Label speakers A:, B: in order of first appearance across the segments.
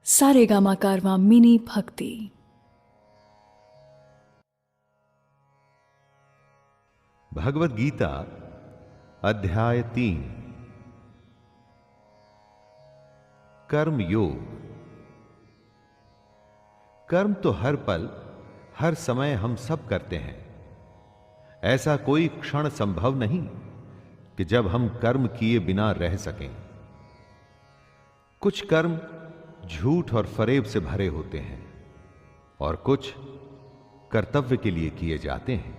A: सारेगामा कारवां mini भक्ति।
B: भगवत गीता अध्याय 3 कर्म योग। कर्म तो हर पल हर समय हम सब करते हैं। ऐसा कोई क्षण संभव नहीं कि जब हम कर्म किए बिना रह सकें। कुछ कर्म झूठ और फरेब से भरे होते हैं और कुछ कर्तव्य के लिए किए जाते हैं।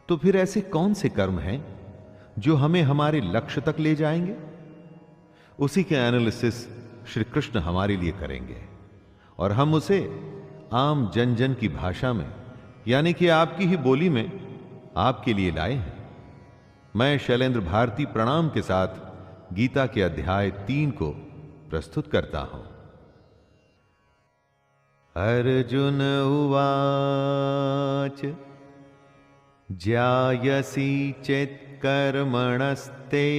B: तो फिर ऐसे कौन से कर्म हैं जो हमें हमारे लक्ष्य तक ले जाएंगे? उसी के एनालिसिस श्री कृष्ण हमारे लिए करेंगे और हम उसे आम जन जन की भाषा में, यानी कि आपकी ही बोली में आपके लिए लाए हैं। मैं शैलेंद्र भारती प्रणाम के साथ गीता के अध्याय 3 को प्रस्तुत करता हूं। अर्जुन उवाच ज्यायसी चेत् कर्मणस्ते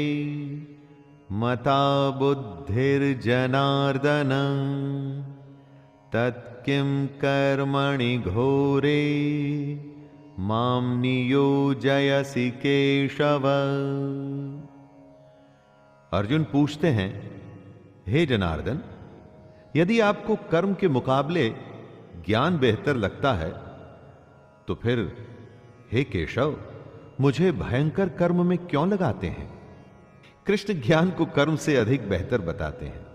B: मता बुद्धिर्जनार्दन तत्किं कर्मणि घोरे मां नियोजयसि केशव। अर्जुन पूछते हैं, हे जनार्दन, यदि आपको कर्म के मुकाबले ज्ञान बेहतर लगता है तो फिर हे केशव, मुझे भयंकर कर्म में क्यों लगाते हैं? कृष्ण ज्ञान को कर्म से अधिक बेहतर बताते हैं।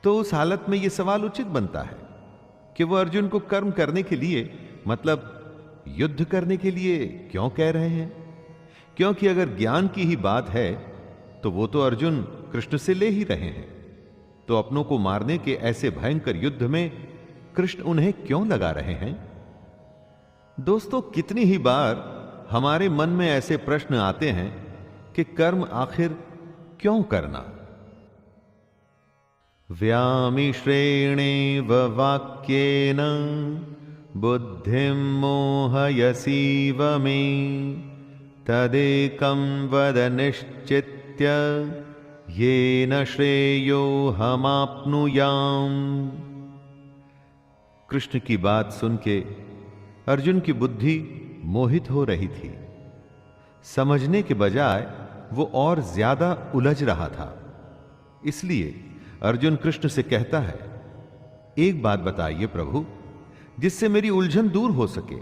B: तो उस हालत में यह सवाल उचित बनता है कि वह अर्जुन को कर्म करने के लिए, मतलब युद्ध करने के लिए क्यों कह रहे हैं? क्योंकि अगर ज्ञान की ही बात है तो वो तो अर्जुन कृष्ण से ले ही रहे हैं। तो अपनों को मारने के ऐसे भयंकर युद्ध में कृष्ण उन्हें क्यों लगा रहे हैं? दोस्तों, कितनी ही बार हमारे मन में ऐसे प्रश्न आते हैं कि कर्म आखिर क्यों करना? व्यामिश्रेणेव वाक्येन बुद्धिं मोहयसीव मे तदेकं वद निश्चित्य येन श्रेयो हमाप्नुयाम्। कृष्ण की बात सुन के अर्जुन की बुद्धि मोहित हो रही थी। समझने के बजाय वो और ज्यादा उलझ रहा था। इसलिए अर्जुन कृष्ण से कहता है, एक बात बताइए प्रभु, जिससे मेरी उलझन दूर हो सके।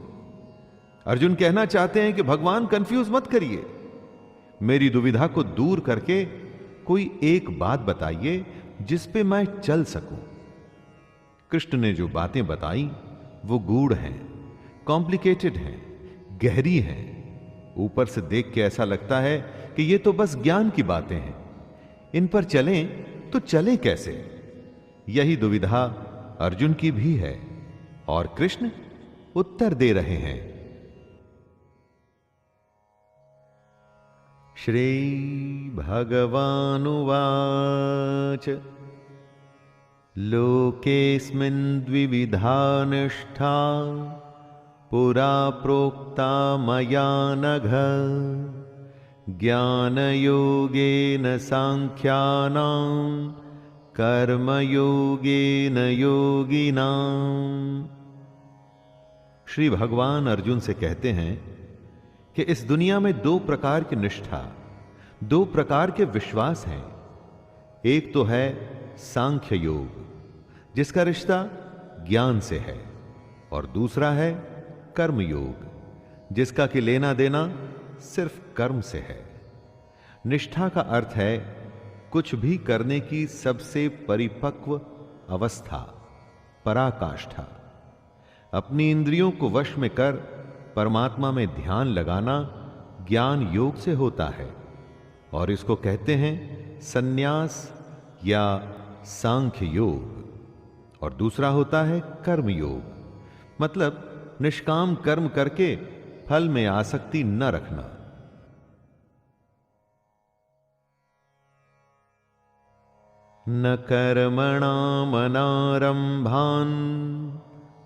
B: अर्जुन कहना चाहते हैं कि भगवान कंफ्यूज मत करिए, मेरी दुविधा को दूर करके कोई एक बात बताइए जिस पे मैं चल सकूं। कृष्ण ने जो बातें बताई वो गूढ़ हैं, कॉम्प्लिकेटेड हैं, गहरी हैं। ऊपर से देख के ऐसा लगता है कि ये तो बस ज्ञान की बातें हैं, इन पर चलें तो चलें कैसे? यही दुविधा अर्जुन की भी है और कृष्ण उत्तर दे रहे हैं। श्री भगवानुवाच लोकेस्मिन् द्विविधा निष्ठा पुरा प्रोक्ता मया नघ ज्ञानयोगेन सांख्यानां कर्मयोगेन योगिनाम्। श्री भगवान अर्जुन से कहते हैं कि इस दुनिया में दो प्रकार की निष्ठा, दो प्रकार के विश्वास हैं। एक तो है सांख्य योग, जिसका रिश्ता ज्ञान से है, और दूसरा है कर्म योग, जिसका कि लेना देना सिर्फ कर्म से है। निष्ठा का अर्थ है कुछ भी करने की सबसे परिपक्व अवस्था, पराकाष्ठा। अपनी इंद्रियों को वश में कर परमात्मा में ध्यान लगाना ज्ञान योग से होता है, और इसको कहते हैं सन्यास या सांख्य योग। और दूसरा होता है कर्म योग, मतलब निष्काम कर्म करके फल में आसक्ति न रखना। न कर्मणामनारंभान्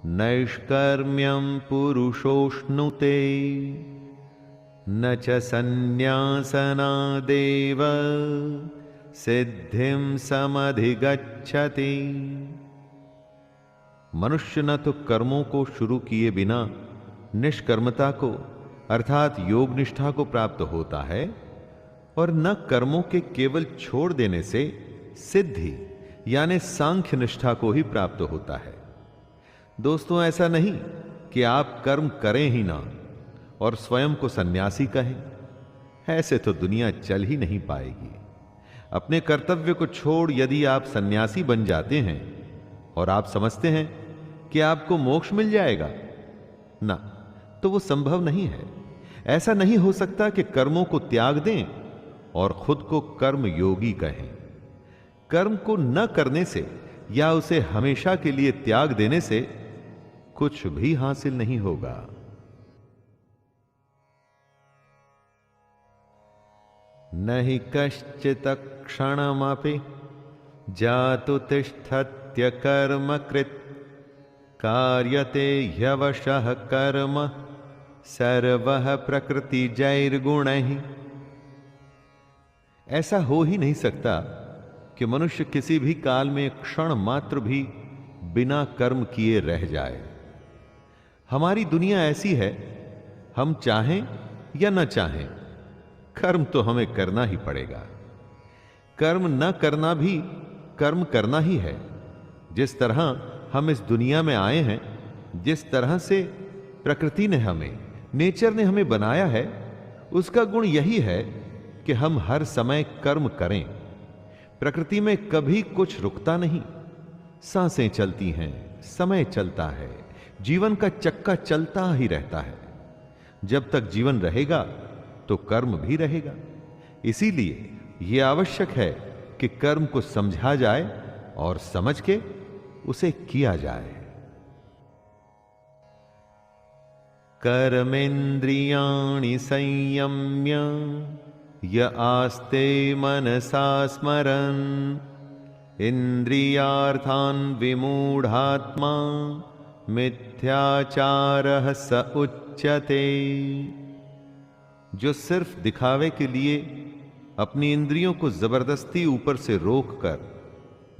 B: नैष्कर्म्यं पुरुषोष्णुते न च सन्न्यासनादेव सिद्धिं समधिगच्छति। मनुष्य न तो कर्मों को शुरू किए बिना निष्कर्मता को अर्थात योग निष्ठा को प्राप्त होता है और न कर्मों के केवल छोड़ देने से सिद्धि यानी सांख्य निष्ठा को ही प्राप्त होता है। दोस्तों, ऐसा नहीं कि आप कर्म करें ही ना और स्वयं को सन्यासी कहें। ऐसे तो दुनिया चल ही नहीं पाएगी। अपने कर्तव्य को छोड़ यदि आप सन्यासी बन जाते हैं और आप समझते हैं कि आपको मोक्ष मिल जाएगा, ना, तो वो संभव नहीं है। ऐसा नहीं हो सकता कि कर्मों को त्याग दें और खुद को कर्म योगी कहें। कर्म को न करने से या उसे हमेशा के लिए त्याग देने से कुछ भी हासिल नहीं होगा। नहि कश्चित् क्षणमपि जातु तिष्ठत्य कर्म कृत् कार्यते ह्यवशः कर्म सर्वः प्रकृतिजैर्गुणैः। ऐसा हो ही नहीं सकता कि मनुष्य किसी भी काल में क्षण मात्र भी बिना कर्म किए रह जाए। हमारी दुनिया ऐसी है, हम चाहें या न चाहें कर्म तो हमें करना ही पड़ेगा। कर्म न करना भी कर्म करना ही है। जिस तरह हम इस दुनिया में आए हैं, जिस तरह से प्रकृति ने हमें, नेचर ने हमें बनाया है, उसका गुण यही है कि हम हर समय कर्म करें। प्रकृति में कभी कुछ रुकता नहीं। सांसें चलती हैं, समय चलता है, जीवन का चक्का चलता ही रहता है। जब तक जीवन रहेगा तो कर्म भी रहेगा। इसीलिए यह आवश्यक है कि कर्म को समझा जाए और समझ के उसे किया जाए। कर्मेन्द्रियाणि संयम्य य आस्ते मनसा स्मरन् इंद्रियार्थान् विमूढ़ात्मा मिथ्याचारः स उच्यते। जो सिर्फ दिखावे के लिए अपनी इंद्रियों को जबरदस्ती ऊपर से रोककर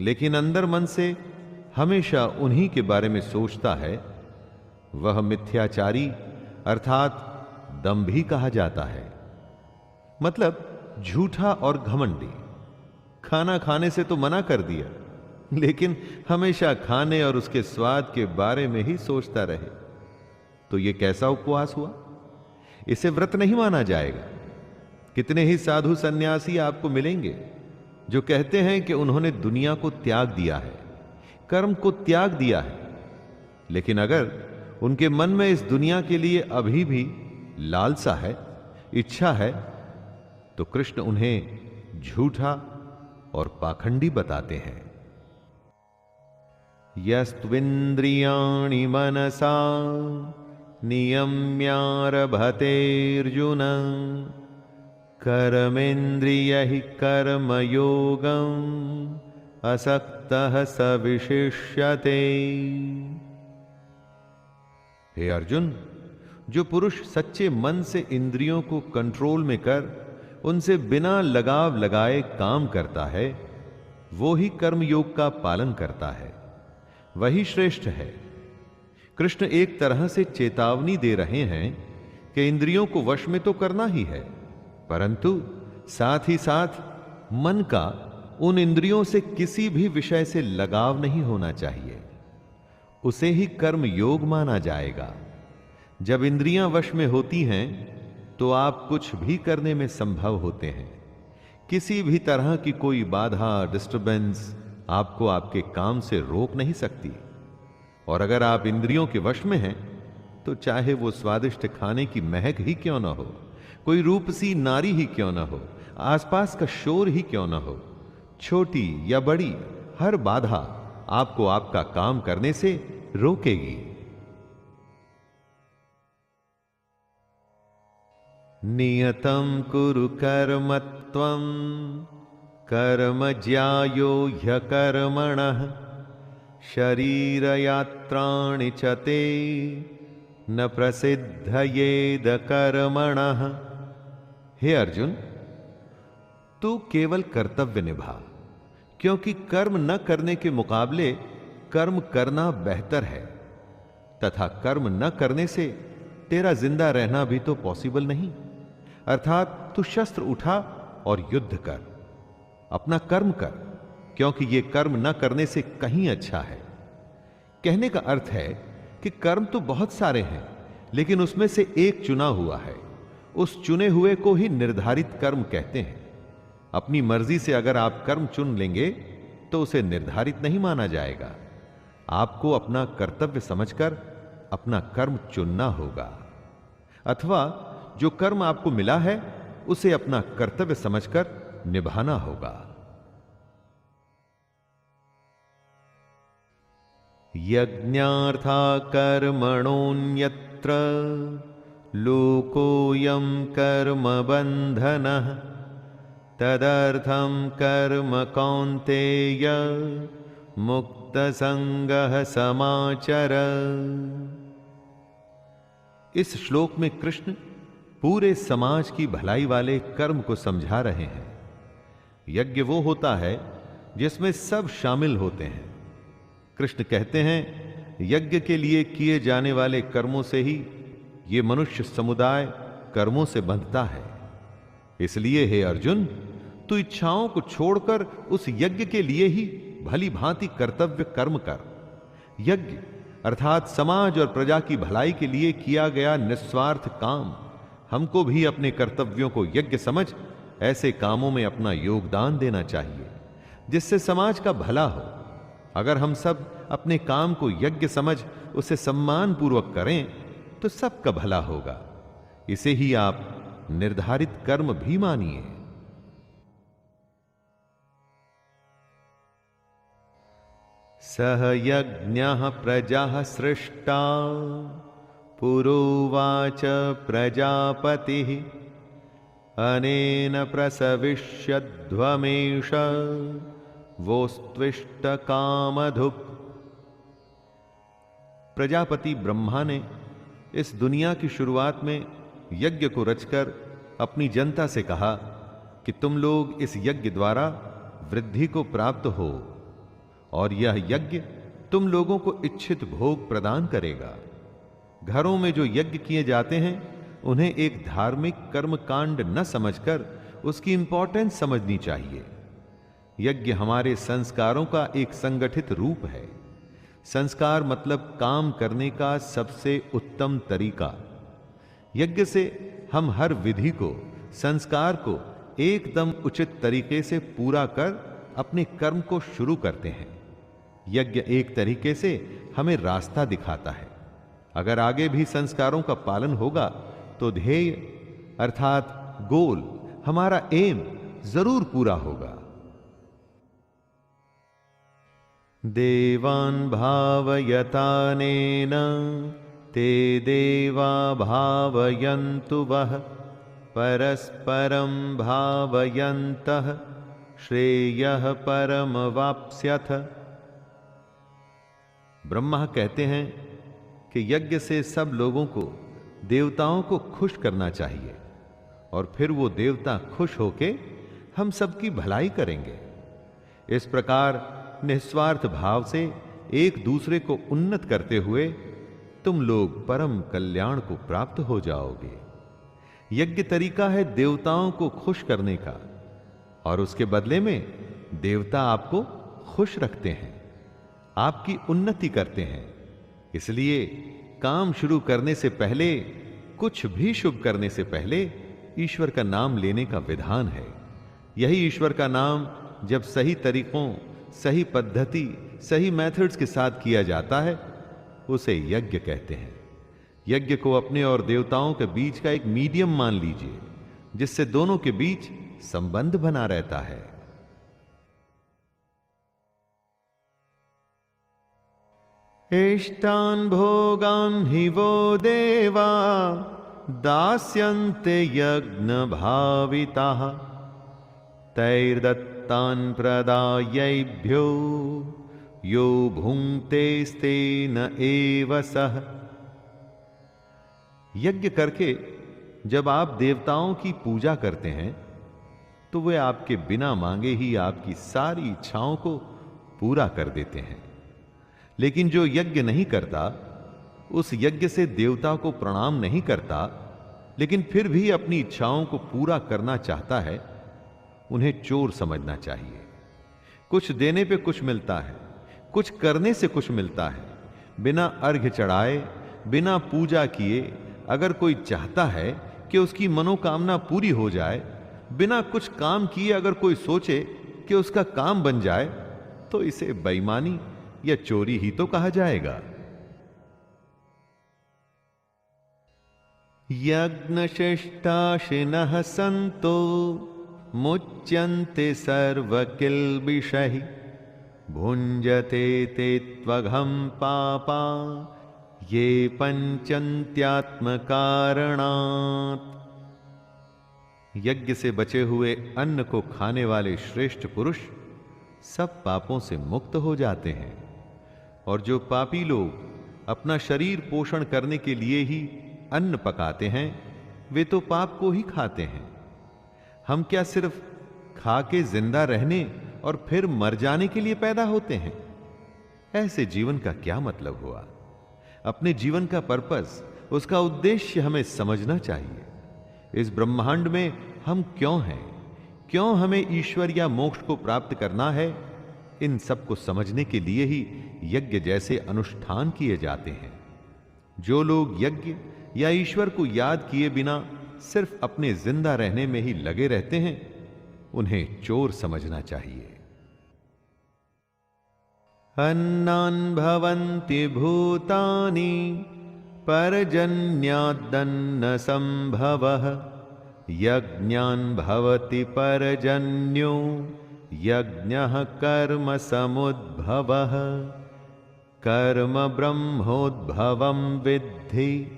B: लेकिन अंदर मन से हमेशा उन्हीं के बारे में सोचता है, वह मिथ्याचारी अर्थात दंभी कहा जाता है। मतलब झूठा और घमंडी। खाना खाने से तो मना कर दिया, लेकिन हमेशा खाने और उसके स्वाद के बारे में ही सोचता रहे, तो यह कैसा उपवास हुआ? इसे व्रत नहीं माना जाएगा। कितने ही साधु सन्यासी आपको मिलेंगे जो कहते हैं कि उन्होंने दुनिया को त्याग दिया है, कर्म को त्याग दिया है, लेकिन अगर उनके मन में इस दुनिया के लिए अभी भी लालसा है, इच्छा है, तो कृष्ण उन्हें झूठा और पाखंडी बताते हैं। यस्त्विन्द्रियाणि मनसा नियम्यारभतेऽर्जुन कर्मेन्द्रियैः कर्मयोगम् असक्तः स विशिष्यते। हे अर्जुन, जो पुरुष सच्चे मन से इंद्रियों को कंट्रोल में कर उनसे बिना लगाव लगाए काम करता है, वो ही कर्मयोग का पालन करता है, वही श्रेष्ठ है। कृष्ण एक तरह से चेतावनी दे रहे हैं कि इंद्रियों को वश में तो करना ही है, परंतु साथ ही साथ मन का उन इंद्रियों से किसी भी विषय से लगाव नहीं होना चाहिए। उसे ही कर्म योग माना जाएगा। जब इंद्रियां वश में होती हैं तो आप कुछ भी करने में संभव होते हैं। किसी भी तरह की कोई बाधा, डिस्टरबेंस आपको आपके काम से रोक नहीं सकती। और अगर आप इंद्रियों के वश में हैं तो चाहे वो स्वादिष्ट खाने की महक ही क्यों ना हो, कोई रूपसी नारी ही क्यों ना हो, आसपास का शोर ही क्यों ना हो, छोटी या बड़ी हर बाधा आपको आपका काम करने से रोकेगी। नियतं कुरु कर्म त्वं कर्म ज्यायो ह्यकर्मणः शरीरयात्राणि च ते न प्रसिद्धयेद कर्मणः। हे अर्जुन, तू केवल कर्तव्य निभा, क्योंकि कर्म न करने के मुकाबले कर्म करना बेहतर है, तथा कर्म न करने से तेरा जिंदा रहना भी तो पॉसिबल नहीं। अर्थात तू शस्त्र उठा और युद्ध कर, अपना कर्म कर, क्योंकि यह कर्म न करने से कहीं अच्छा है। कहने का अर्थ है कि कर्म तो बहुत सारे हैं, लेकिन उसमें से एक चुना हुआ है। उस चुने हुए को ही निर्धारित कर्म कहते हैं। अपनी मर्जी से अगर आप कर्म चुन लेंगे तो उसे निर्धारित नहीं माना जाएगा। आपको अपना कर्तव्य समझकर अपना कर्म चुनना होगा, अथवा जो कर्म आपको मिला है उसे अपना कर्तव्य समझकर निभाना होगा। यज्ञार्था कर्मणोऽन्यत्र लोकोऽयं कर्म बन्धनः तदर्थं कर्म कौन्तेय मुक्त संगः समाचर। इस श्लोक में कृष्ण पूरे समाज की भलाई वाले कर्म को समझा रहे हैं। यज्ञ वो होता है जिसमें सब शामिल होते हैं। कृष्ण कहते हैं, यज्ञ के लिए किए जाने वाले कर्मों से ही ये मनुष्य समुदाय कर्मों से बंधता है। इसलिए हे अर्जुन, तू इच्छाओं को छोड़कर उस यज्ञ के लिए ही भली भांति कर्तव्य कर्म कर। यज्ञ अर्थात समाज और प्रजा की भलाई के लिए किया गया निस्वार्थ काम। हमको भी अपने कर्तव्यों को यज्ञ समझ ऐसे कामों में अपना योगदान देना चाहिए जिससे समाज का भला हो। अगर हम सब अपने काम को यज्ञ समझ उसे सम्मान पूर्वक करें तो सबका भला होगा। इसे ही आप निर्धारित कर्म भी मानिए। सह यज्ञः प्रजा सृष्टा पुरोवाच प्रजापतिः अनेन प्रसविष्यध्वमेष वोस्त्विष्ट कामधुक्। प्रजापति ब्रह्मा ने इस दुनिया की शुरुआत में यज्ञ को रचकर अपनी जनता से कहा कि तुम लोग इस यज्ञ द्वारा वृद्धि को प्राप्त हो, और यह यज्ञ तुम लोगों को इच्छित भोग प्रदान करेगा। घरों में जो यज्ञ किए जाते हैं उन्हें एक धार्मिक कर्म कांड न समझकर उसकी इंपॉर्टेंस समझनी चाहिए। यज्ञ हमारे संस्कारों का एक संगठित रूप है। संस्कार मतलब काम करने का सबसे उत्तम तरीका। यज्ञ से हम हर विधि को, संस्कार को एकदम उचित तरीके से पूरा कर अपने कर्म को शुरू करते हैं। यज्ञ एक तरीके से हमें रास्ता दिखाता है। अगर आगे भी संस्कारों का पालन होगा तो ध्येय अर्थात गोल, हमारा एम जरूर पूरा होगा। देवान् भावयतानेन ते देवा भावयन्तु वः परस्परं भावयन्तः श्रेयः परमवाप्स्यथ। ब्रह्मा कहते हैं कि यज्ञ से सब लोगों को, देवताओं को खुश करना चाहिए, और फिर वो देवता खुश होके हम सबकी भलाई करेंगे। इस प्रकार निस्वार्थ भाव से एक दूसरे को उन्नत करते हुए तुम लोग परम कल्याण को प्राप्त हो जाओगे। यज्ञ तरीका है देवताओं को खुश करने का, और उसके बदले में देवता आपको खुश रखते हैं, आपकी उन्नति करते हैं। इसलिए काम शुरू करने से पहले, कुछ भी शुभ करने से पहले ईश्वर का नाम लेने का विधान है। यही ईश्वर का नाम जब सही तरीकों, सही पद्धति, सही मेथड्स के साथ किया जाता है उसे यज्ञ कहते हैं। यज्ञ को अपने और देवताओं के बीच का एक मीडियम मान लीजिए, जिससे दोनों के बीच संबंध बना रहता है। इष्टान् भोगान् हि वो देवा दास्यन्ते यज्ञ भाविताः तैर्दत्तान् प्रदायैभ्यो यो भुङ्क्तेस्तेन एव सः। यज्ञ करके जब आप देवताओं की पूजा करते हैं तो वे आपके बिना मांगे ही आपकी सारी इच्छाओं को पूरा कर देते हैं। लेकिन जो यज्ञ नहीं करता, उस यज्ञ से देवता को प्रणाम नहीं करता, लेकिन फिर भी अपनी इच्छाओं को पूरा करना चाहता है, उन्हें चोर समझना चाहिए। कुछ देने पे कुछ मिलता है, कुछ करने से कुछ मिलता है। बिना अर्घ्य चढ़ाए, बिना पूजा किए अगर कोई चाहता है कि उसकी मनोकामना पूरी हो जाए, बिना कुछ काम किए अगर कोई सोचे कि उसका काम बन जाए, तो इसे बेईमानी या चोरी ही तो कहा जाएगा। यज्ञशिष्टाशिनः सन्तो मुच्यन्ते सर्वकिल्बिषैः भुञ्जते ते त्वघं पापा ये पंचन्त्यात्मकारणात्। यज्ञ से बचे हुए अन्न को खाने वाले श्रेष्ठ पुरुष सब पापों से मुक्त हो जाते हैं, और जो पापी लोग अपना शरीर पोषण करने के लिए ही अन्न पकाते हैं, वे तो पाप को ही खाते हैं। हम क्या सिर्फ खा के जिंदा रहने और फिर मर जाने के लिए पैदा होते हैं? ऐसे जीवन का क्या मतलब हुआ? अपने जीवन का पर्पस, उसका उद्देश्य हमें समझना चाहिए। इस ब्रह्मांड में हम क्यों हैं, क्यों हमें ईश्वर या मोक्ष को प्राप्त करना है, इन सब को समझने के लिए ही यज्ञ जैसे अनुष्ठान किए जाते हैं। जो लोग यज्ञ या ईश्वर को याद किए बिना सिर्फ अपने जिंदा रहने में ही लगे रहते हैं, उन्हें चोर समझना चाहिए। अन्नान् भवन्ति भूतानि पर्जन्यादन्न संभवः यज्ञान् भवति पर्जन्यो यज्ञः कर्म समुद्भवः कर्म ब्रह्मोद्भवं विद्धि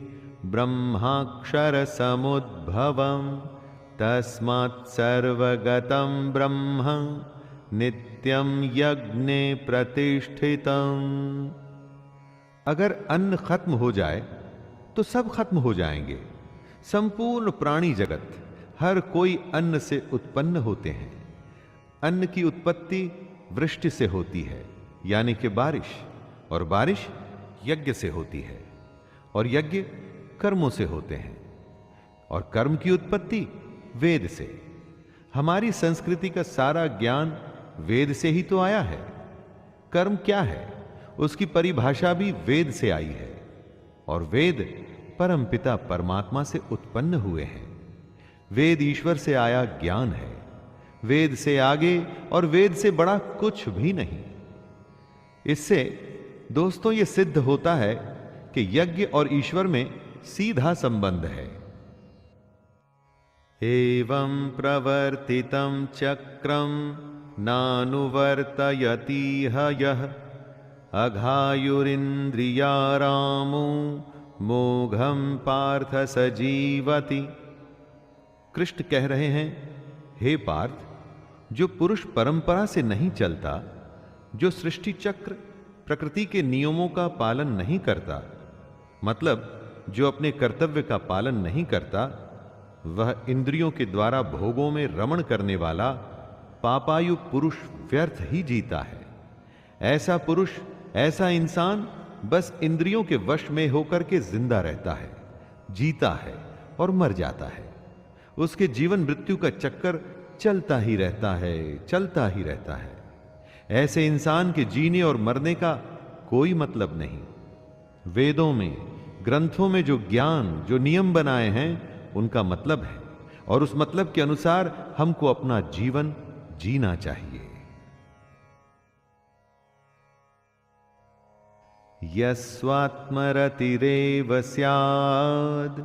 B: ब्रह्माक्षर समुद्भवं तस्मात् सर्वगतं ब्रह्म नित्यं यज्ञे प्रतिष्ठितम्। अगर अन्न खत्म हो जाए तो सब खत्म हो जाएंगे। संपूर्ण प्राणी जगत, हर कोई अन्न से उत्पन्न होते हैं। अन्न की उत्पत्ति वृष्टि से होती है, यानी कि बारिश, और बारिश यज्ञ से होती है, और यज्ञ कर्मों से होते हैं, और कर्म की उत्पत्ति वेद से। हमारी संस्कृति का सारा ज्ञान वेद से ही तो आया है। कर्म क्या है, उसकी परिभाषा भी वेद से आई है, और वेद परमपिता परमात्मा से उत्पन्न हुए हैं। वेद ईश्वर से आया ज्ञान है। वेद से आगे और वेद से बड़ा कुछ भी नहीं। इससे दोस्तों ये सिद्ध होता है कि यज्ञ और ईश्वर में सीधा संबंध है। एवं प्रवर्तितं चक्रम नानुवर्तयतीह यः अघायुरिन्द्रियारामो मोघम पार्थ सजीवति। कृष्ण कह रहे हैं, हे पार्थ, जो पुरुष परंपरा से नहीं चलता, जो सृष्टि चक्र प्रकृति के नियमों का पालन नहीं करता, मतलब जो अपने कर्तव्य का पालन नहीं करता, वह इंद्रियों के द्वारा भोगों में रमण करने वाला पापायु पुरुष व्यर्थ ही जीता है। ऐसा पुरुष, ऐसा इंसान बस इंद्रियों के वश में होकर के जिंदा रहता है, जीता है और मर जाता है। उसके जीवन मृत्यु का चक्कर चलता ही रहता है, चलता ही रहता है। ऐसे इंसान के जीने और मरने का कोई मतलब नहीं। वेदों में, ग्रंथों में जो ज्ञान, जो नियम बनाए हैं, उनका मतलब है, और उस मतलब के अनुसार हमको अपना जीवन जीना चाहिए। यस्वात्मरतिरेव स्याद्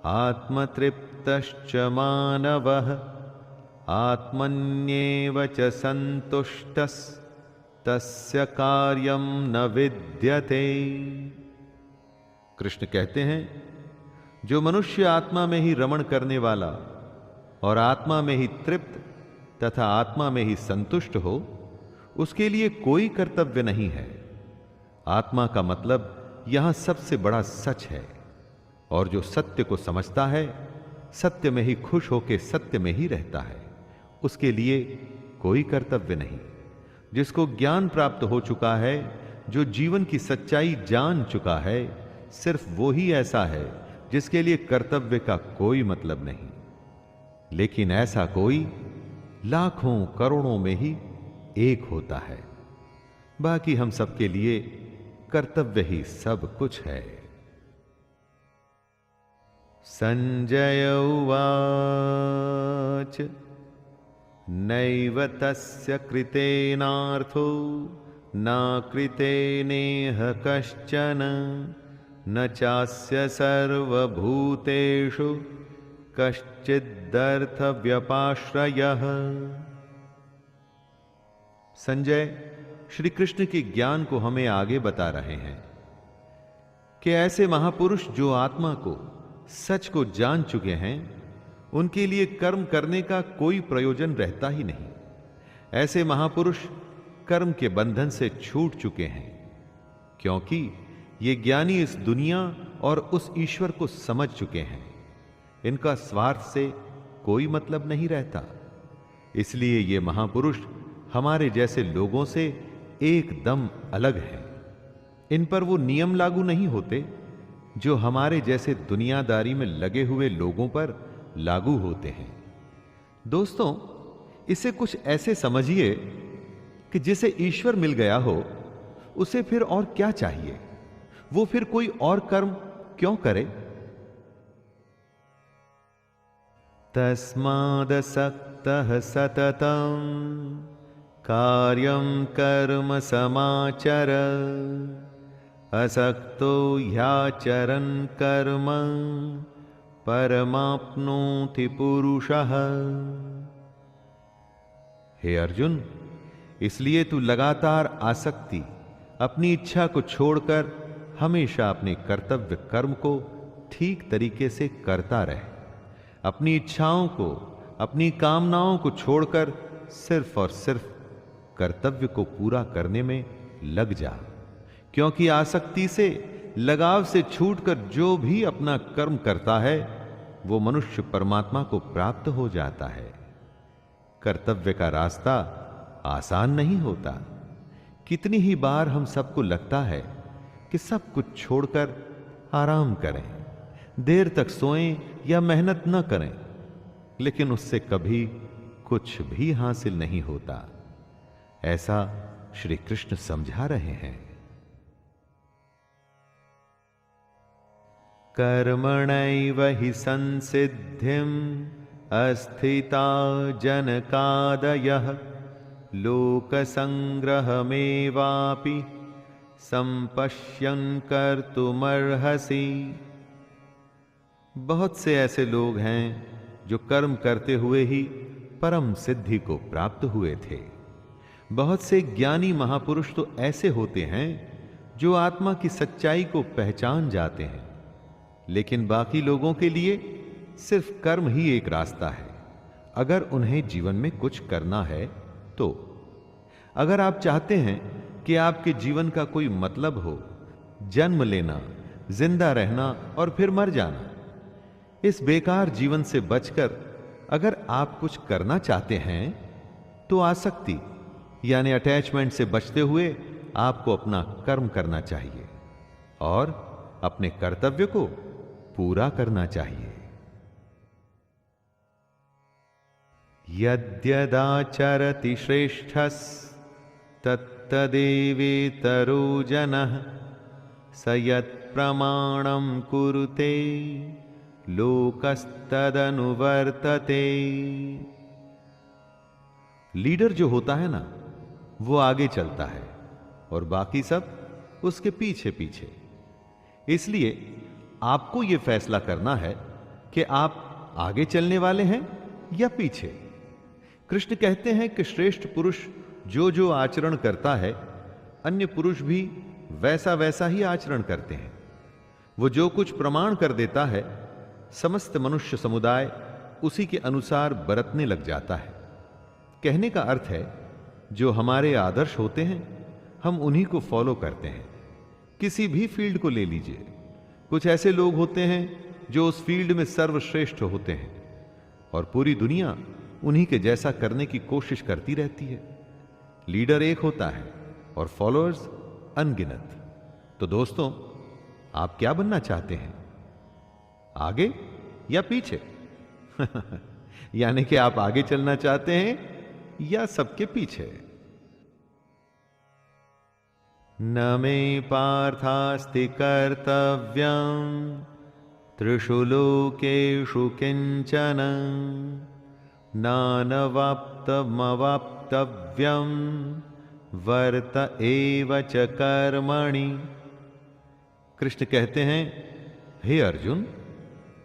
B: आत्मतृप्तश्च मानवः आत्मन्येव च सन्तुष्टस्तस्य कार्यं न विद्यते। कृष्ण कहते हैं, जो मनुष्य आत्मा में ही रमण करने वाला और आत्मा में ही तृप्त तथा आत्मा में ही संतुष्ट हो, उसके लिए कोई कर्तव्य नहीं है। आत्मा का मतलब यहां सबसे बड़ा सच है, और जो सत्य को समझता है, सत्य में ही खुश होकर सत्य में ही रहता है, उसके लिए कोई कर्तव्य नहीं। जिसको ज्ञान प्राप्त हो चुका है, जो जीवन की सच्चाई जान चुका है, सिर्फ वो ही ऐसा है जिसके लिए कर्तव्य का कोई मतलब नहीं। लेकिन ऐसा कोई लाखों करोड़ों में ही एक होता है। बाकी हम सबके लिए कर्तव्य ही सब कुछ है। संजय उवाच नैव तस्य कृतेनार्थो न कृतेनेह कश्चन न चास्य सर्वभूतेषु कश्चिदर्थ व्यपाश्रयः। संजय श्री कृष्ण के ज्ञान को हमें आगे बता रहे हैं कि ऐसे महापुरुष जो आत्मा को, सच को जान चुके हैं, उनके लिए कर्म करने का कोई प्रयोजन रहता ही नहीं। ऐसे महापुरुष कर्म के बंधन से छूट चुके हैं, क्योंकि ये ज्ञानी इस दुनिया और उस ईश्वर को समझ चुके हैं। इनका स्वार्थ से कोई मतलब नहीं रहता। इसलिए ये महापुरुष हमारे जैसे लोगों से एकदम अलग हैं। इन पर वो नियम लागू नहीं होते जो हमारे जैसे दुनियादारी में लगे हुए लोगों पर लागू होते हैं। दोस्तों, इसे कुछ ऐसे समझिए कि जिसे ईश्वर मिल गया हो, उसे फिर और क्या चाहिए? वो फिर कोई और कर्म क्यों करे? तस्मादसक्तः सततं कार्यं कर्म समाचर असक्तो ह्याचरन् कर्म परमाप्नोति पुरुषः। हे अर्जुन, इसलिए तू लगातार आसक्ति, अपनी इच्छा को छोड़कर हमेशा अपने कर्तव्य कर्म को ठीक तरीके से करता रहे। अपनी इच्छाओं को, अपनी कामनाओं को छोड़कर सिर्फ और सिर्फ कर्तव्य को पूरा करने में लग जा, क्योंकि आसक्ति से, लगाव से छूटकर जो भी अपना कर्म करता है, वो मनुष्य परमात्मा को प्राप्त हो जाता है। कर्तव्य का रास्ता आसान नहीं होता। कितनी ही बार हम सबको लगता है कि सब कुछ छोड़कर आराम करें, देर तक सोएं या मेहनत न करें, लेकिन उससे कभी कुछ भी हासिल नहीं होता। ऐसा श्री कृष्ण समझा रहे हैं। कर्मणैव हि संसिद्धिम् अस्थिता जनकादयः लोकसंग्रहमेवापि संपश्यन् कर्तुमर्हसि। बहुत से ऐसे लोग हैं जो कर्म करते हुए ही परम सिद्धि को प्राप्त हुए थे। बहुत से ज्ञानी महापुरुष तो ऐसे होते हैं जो आत्मा की सच्चाई को पहचान जाते हैं, लेकिन बाकी लोगों के लिए सिर्फ कर्म ही एक रास्ता है, अगर उन्हें जीवन में कुछ करना है तो। अगर आप चाहते हैं कि आपके जीवन का कोई मतलब हो, जन्म लेना, जिंदा रहना और फिर मर जाना, इस बेकार जीवन से बचकर अगर आप कुछ करना चाहते हैं तो आसक्ति यानी अटैचमेंट से बचते हुए आपको अपना कर्म करना चाहिए और अपने कर्तव्य को पूरा करना चाहिए। यद्यदाचरति श्रेष्ठस्तत्तदेवेतरो जनः स यत्प्रमाणं कुरुते लोकस्तदनुवर्तते। लीडर जो होता है ना, वो आगे चलता है और बाकी सब उसके पीछे पीछे। इसलिए आपको यह फैसला करना है कि आप आगे चलने वाले हैं या पीछे। कृष्ण कहते हैं कि श्रेष्ठ पुरुष जो जो आचरण करता है, अन्य पुरुष भी वैसा वैसा ही आचरण करते हैं। वो जो कुछ प्रमाण कर देता है, समस्त मनुष्य समुदाय उसी के अनुसार बरतने लग जाता है। कहने का अर्थ है, जो हमारे आदर्श होते हैं, हम उन्हीं को फॉलो करते हैं। किसी भी फील्ड को ले लीजिए, कुछ ऐसे लोग होते हैं जो उस फील्ड में सर्वश्रेष्ठ होते हैं और पूरी दुनिया उन्हीं के जैसा करने की कोशिश करती रहती है। लीडर एक होता है और फॉलोअर्स अनगिनत। तो दोस्तों, आप क्या बनना चाहते हैं, आगे या पीछे? यानी कि आप आगे चलना चाहते हैं या सबके पीछे? न मे पार्थास्ति कर्तव्यं त्रिषु लोकेषु किंचन नानवाप्तमवाप्तव्यं वर्त एव च कर्मणि। कृष्ण कहते हैं, हे अर्जुन,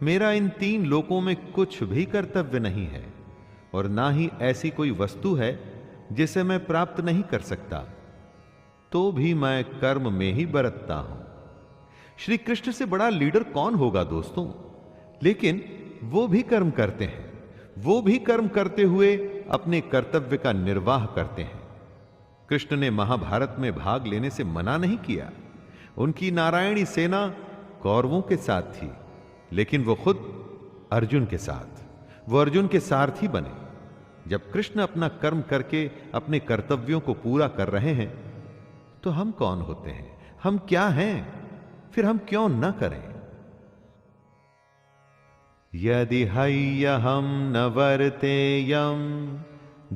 B: मेरा इन 3 लोकों में कुछ भी कर्तव्य नहीं है और ना ही ऐसी कोई वस्तु है जिसे मैं प्राप्त नहीं कर सकता, तो भी मैं कर्म में ही बरतता हूं। श्री कृष्ण से बड़ा लीडर कौन होगा दोस्तों? लेकिन वो भी कर्म करते हैं, वो भी कर्म करते हुए अपने कर्तव्य का निर्वाह करते हैं। कृष्ण ने महाभारत में भाग लेने से मना नहीं किया। उनकी नारायणी सेना कौरवों के साथ थी, लेकिन वो खुद अर्जुन के साथ, वो अर्जुन के सारथी बने। जब कृष्ण अपना कर्म करके अपने कर्तव्यों को पूरा कर रहे हैं, तो हम कौन होते हैं, हम क्या हैं, फिर हम क्यों न करें? यदि हय्यहं न वर्तेयं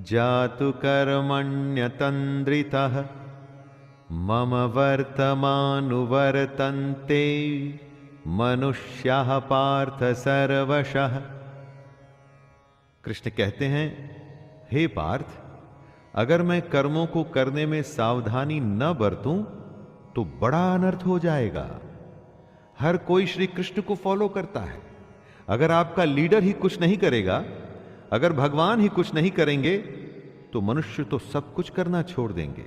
B: जातु कर्मण्यतन्द्रितः मम वर्तमानुवर्तन्ते मनुष्याः पार्थ सर्वशः। कृष्ण कहते हैं, हे पार्थ, अगर मैं कर्मों को करने में सावधानी न बरतूं तो बड़ा अनर्थ हो जाएगा। हर कोई श्री कृष्ण को फॉलो करता है। अगर आपका लीडर ही कुछ नहीं करेगा, अगर भगवान ही कुछ नहीं करेंगे, तो मनुष्य तो सब कुछ करना छोड़ देंगे।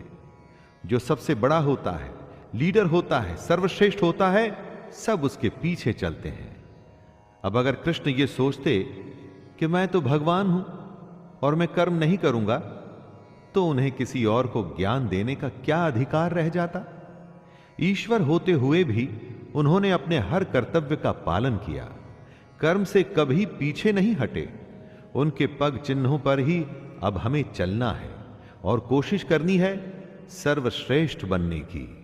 B: जो सबसे बड़ा होता है, लीडर होता है, सर्वश्रेष्ठ होता है, सब उसके पीछे चलते हैं। अब अगर कृष्ण ये सोचते कि मैं तो भगवान हूं और मैं कर्म नहीं करूंगा, तो उन्हें किसी और को ज्ञान देने का क्या अधिकार रह जाता? ईश्वर होते हुए भी उन्होंने अपने हर कर्तव्य का पालन किया, कर्म से कभी पीछे नहीं हटे। उनके पग चिन्हों पर ही अब हमें चलना है और कोशिश करनी है सर्वश्रेष्ठ बनने की।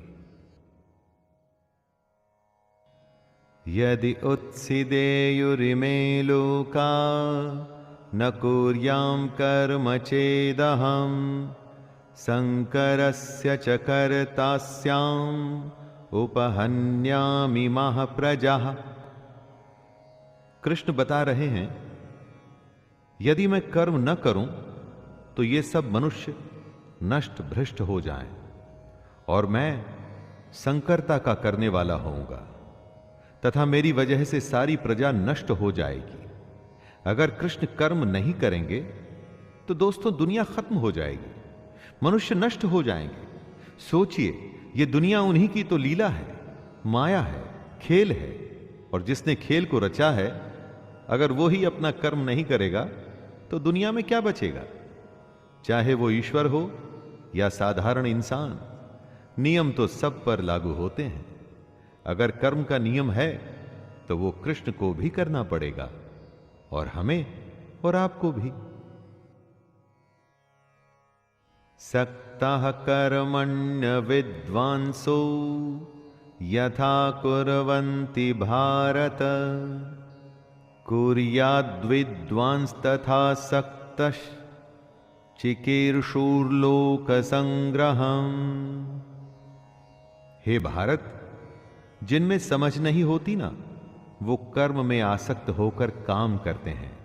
B: यदि उत्सिदेयुरिमे लोका न कुर्यां कर्म चेदहं संकरस्य च कर्तास्याम् उपहन्यामि महाप्रजाः। कृष्ण बता रहे हैं, यदि मैं कर्म न करूं तो ये सब मनुष्य नष्ट भ्रष्ट हो जाएं और मैं संकरता का करने वाला होऊंगा तथा मेरी वजह से सारी प्रजा नष्ट हो जाएगी। अगर कृष्ण कर्म नहीं करेंगे तो दोस्तों दुनिया खत्म हो जाएगी, मनुष्य नष्ट हो जाएंगे। सोचिए, ये दुनिया उन्हीं की तो लीला है, माया है, खेल है, और जिसने खेल को रचा है, अगर वो ही अपना कर्म नहीं करेगा तो दुनिया में क्या बचेगा? चाहे वो ईश्वर हो या साधारण इंसान, नियम तो सब पर लागू होते हैं। अगर कर्म का नियम है तो वो कृष्ण को भी करना पड़ेगा और हमें और आपको भी। सक्तः कर्मण्य विद्वांसो यथा कुर्वन्ति भारत कुर्याद्विद्वांस तथा सक्तः चिकीर्षुर्लोक संग्रहम्। हे भारत, जिनमें समझ नहीं होती ना, वो कर्म में आसक्त होकर काम करते हैं।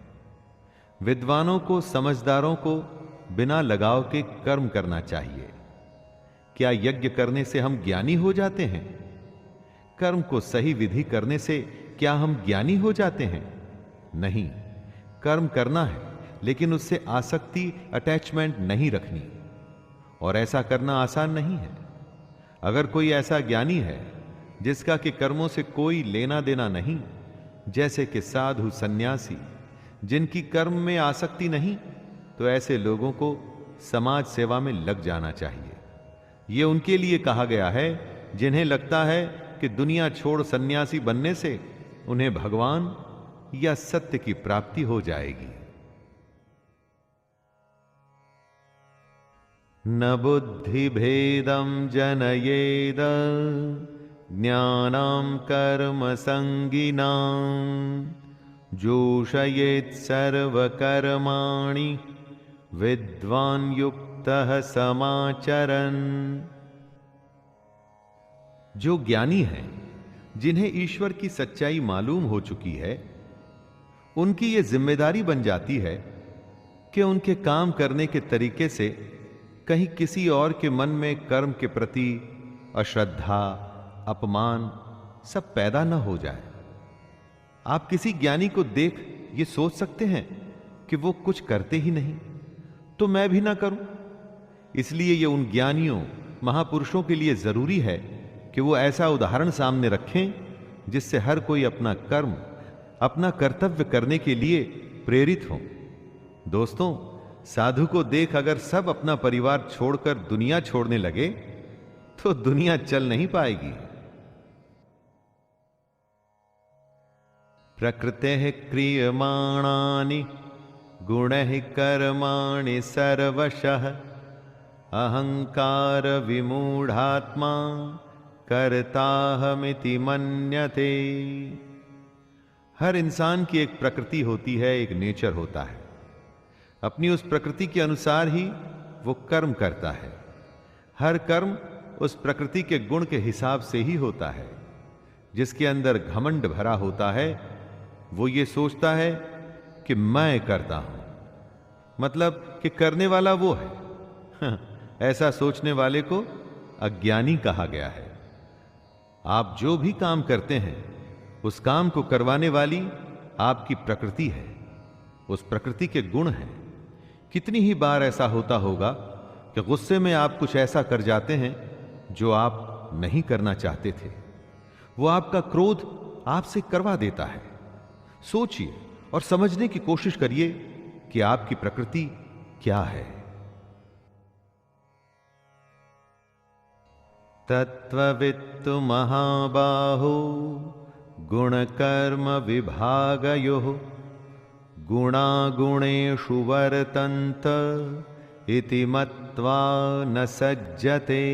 B: विद्वानों को, समझदारों को बिना लगाव के कर्म करना चाहिए। क्या यज्ञ करने से हम ज्ञानी हो जाते हैं? कर्म को सही विधि करने से क्या हम ज्ञानी हो जाते हैं? नहीं, कर्म करना है लेकिन उससे आसक्ति, अटैचमेंट नहीं रखनी, और ऐसा करना आसान नहीं है। अगर कोई ऐसा ज्ञानी है जिसका कि कर्मों से कोई लेना देना नहीं, जैसे कि साधु, सन्यासी, जिनकी कर्म में आसक्ति नहीं, तो ऐसे लोगों को समाज सेवा में लग जाना चाहिए। यह उनके लिए कहा गया है जिन्हें लगता है कि दुनिया छोड़ सन्यासी बनने से उन्हें भगवान या सत्य की प्राप्ति हो जाएगी। न बुद्धिभेदं जनयेद ज्ञानां कर्म संगिनां जोषयेत् सर्वकर्माणि विद्वान् युक्तः समाचरन्। जो ज्ञानी हैं, जिन्हें ईश्वर की सच्चाई मालूम हो चुकी है, उनकी यह जिम्मेदारी बन जाती है कि उनके काम करने के तरीके से कहीं किसी और के मन में कर्म के प्रति अश्रद्धा, अपमान सब पैदा न हो जाए। आप किसी ज्ञानी को देख ये सोच सकते हैं कि वो कुछ करते ही नहीं, तो मैं भी ना करूं। इसलिए ये उन ज्ञानियों, महापुरुषों के लिए जरूरी है कि वो ऐसा उदाहरण सामने रखें जिससे हर कोई अपना कर्म, अपना कर्तव्य करने के लिए प्रेरित हो। दोस्तों, साधु को देख अगर सब अपना परिवार छोड़कर दुनिया छोड़ने लगे तो दुनिया चल नहीं पाएगी। प्रकृतेः क्रियमाणानि गुणैः कर्माणि सर्वशः अहंकार विमूढ़ात्मा कर्ताहमिति मन्यते। हर इंसान की एक प्रकृति होती है, एक नेचर होता है। अपनी उस प्रकृति के अनुसार ही वो कर्म करता है। हर कर्म उस प्रकृति के गुण के हिसाब से ही होता है। जिसके अंदर घमंड भरा होता है वो ये सोचता है कि मैं करता हूं, मतलब कि करने वाला वो है। ऐसा सोचने वाले को अज्ञानी कहा गया है। आप जो भी काम करते हैं उस काम को करवाने वाली आपकी प्रकृति है, उस प्रकृति के गुण हैं। कितनी ही बार ऐसा होता होगा कि गुस्से में आप कुछ ऐसा कर जाते हैं जो आप नहीं करना चाहते थे। वो आपका क्रोध आपसे करवा देता है। सोचिए और समझने की कोशिश करिए कि आपकी प्रकृति क्या है। तत्त्ववित्तु महाबाहो गुणकर्म विभागयोः गुणागुणेषु वर्तन्त इति मत्वा न सज्जते।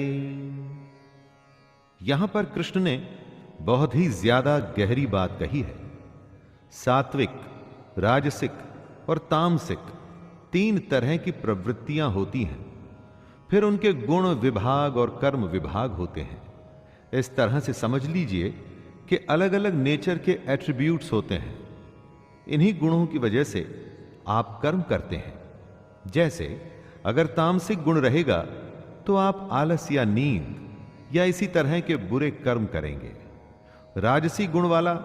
B: यहां पर कृष्ण ने बहुत ही ज्यादा गहरी बात कही है। सात्विक, राजसिक और तामसिक तीन तरह की प्रवृत्तियां होती हैं। फिर उनके गुण विभाग और कर्म विभाग होते हैं। इस तरह से समझ लीजिए कि अलग अलग नेचर के एट्रीब्यूट्स होते हैं। इन्हीं गुणों की वजह से आप कर्म करते हैं। जैसे अगर तामसिक गुण रहेगा तो आप आलस या नींद या इसी तरह के बुरे कर्म करेंगे। राजसी गुण वाला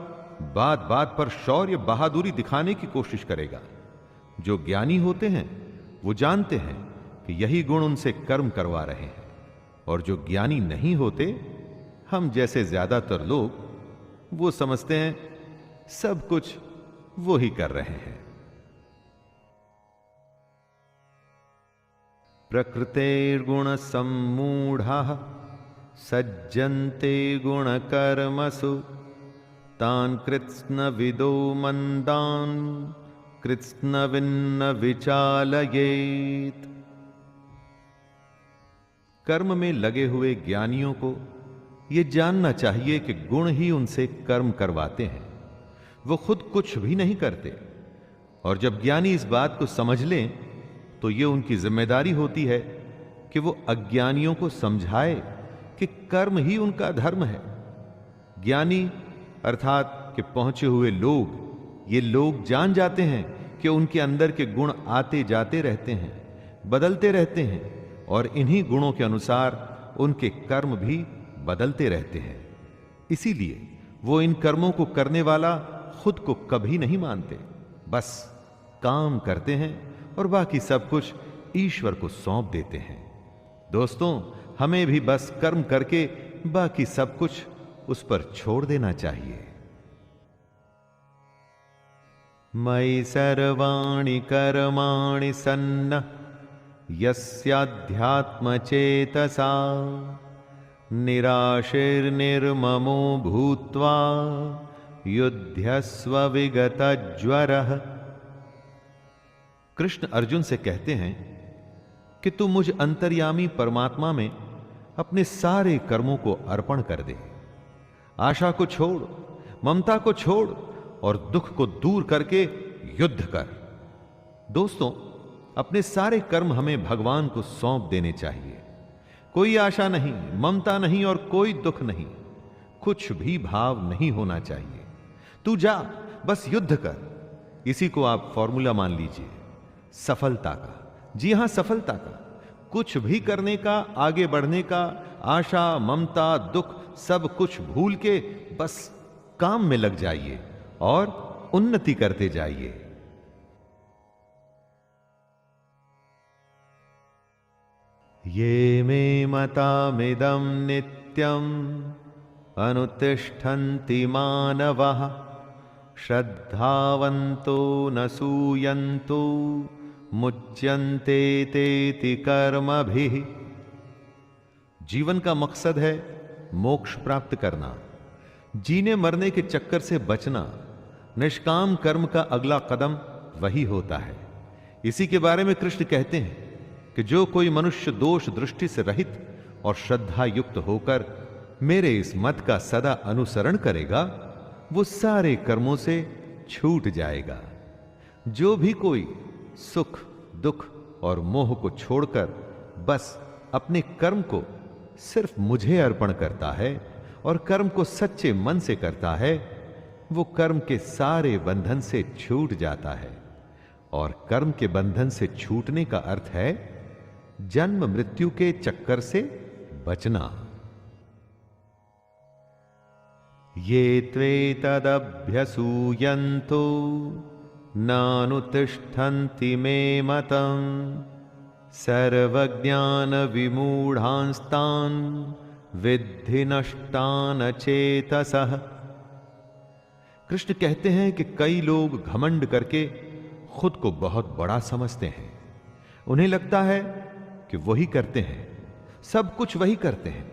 B: बात बात पर शौर्य, बहादुरी दिखाने की कोशिश करेगा। जो ज्ञानी होते हैं वो जानते हैं कि यही गुण उनसे कर्म करवा रहे हैं। और जो ज्ञानी नहीं होते, हम जैसे ज्यादातर लोग, वो समझते हैं सब कुछ वो ही कर रहे हैं। प्रकृतेर्गुण सम्मूढ़ाः सज्जन्ते गुण कर्मसु तान् कृत्स्न विदो मंदान् कृत्स्न विन्न विचालयेत्। कर्म में लगे हुए ज्ञानियों को यह जानना चाहिए कि गुण ही उनसे कर्म करवाते हैं, वो खुद कुछ भी नहीं करते। और जब ज्ञानी इस बात को समझ लें तो यह उनकी जिम्मेदारी होती है कि वो अज्ञानियों को समझाए कि कर्म ही उनका धर्म है। ज्ञानी अर्थात कि पहुंचे हुए लोग, ये लोग जान जाते हैं कि उनके अंदर के गुण आते जाते रहते हैं, बदलते रहते हैं, और इन्हीं गुणों के अनुसार उनके कर्म भी बदलते रहते हैं। इसीलिए वो इन कर्मों को करने वाला खुद को कभी नहीं मानते, बस काम करते हैं और बाकी सब कुछ ईश्वर को सौंप देते हैं। दोस्तों, हमें भी बस कर्म करके बाकी सब कुछ उस पर छोड़ देना चाहिए। मयि सर्वाणि कर्माणि सन्नः यस्याध्यात्म चेतसा निराशिर्निर्ममो भूत्वा युध्यस्व विगतज्वरः। कृष्ण अर्जुन से कहते हैं कि तू मुझ अंतर्यामी परमात्मा में अपने सारे कर्मों को अर्पण कर दे। आशा को छोड़, ममता को छोड़ और दुख को दूर करके युद्ध कर। दोस्तों, अपने सारे कर्म हमें भगवान को सौंप देने चाहिए। कोई आशा नहीं, ममता नहीं और कोई दुख नहीं, कुछ भी भाव नहीं होना चाहिए। तू जा, बस युद्ध कर। इसी को आप फॉर्मूला मान लीजिए सफलता का। जी हां, सफलता का। कुछ भी करने का, आगे बढ़ने का, आशा, ममता, दुख सब कुछ भूल के बस काम में लग जाइए और उन्नति करते जाइए। ये मे मतामिदं नित्यम् अनुतिष्ठन्ति मानवः श्रद्धावन्तो न सूयन्तो मुच्यन्ते तेति कर्मभिः। जीवन का मकसद है मोक्ष प्राप्त करना, जीने मरने के चक्कर से बचना। निष्काम कर्म का अगला कदम वही होता है। इसी के बारे में कृष्ण कहते हैं कि जो कोई मनुष्य दोष दृष्टि से रहित और श्रद्धा युक्त होकर मेरे इस मत का सदा अनुसरण करेगा, वो सारे कर्मों से छूट जाएगा। जो भी कोई सुख, दुख और मोह को छोड़कर बस अपने कर्म को सिर्फ मुझे अर्पण करता है और कर्म को सच्चे मन से करता है, वो कर्म के सारे बंधन से छूट जाता है। और कर्म के बंधन से छूटने का अर्थ है जन्म मृत्यु के चक्कर से बचना। ये त्वेतदभ्यसूयन्तो नानुतिष्ठन्ति मे मतम् सर्वज्ञान विमूढ़ांस्तान् विद्धि नष्टान चेतसः। कृष्ण कहते हैं कि कई लोग घमंड करके खुद को बहुत बड़ा समझते हैं। उन्हें लगता है कि वही करते हैं, सब कुछ वही करते हैं।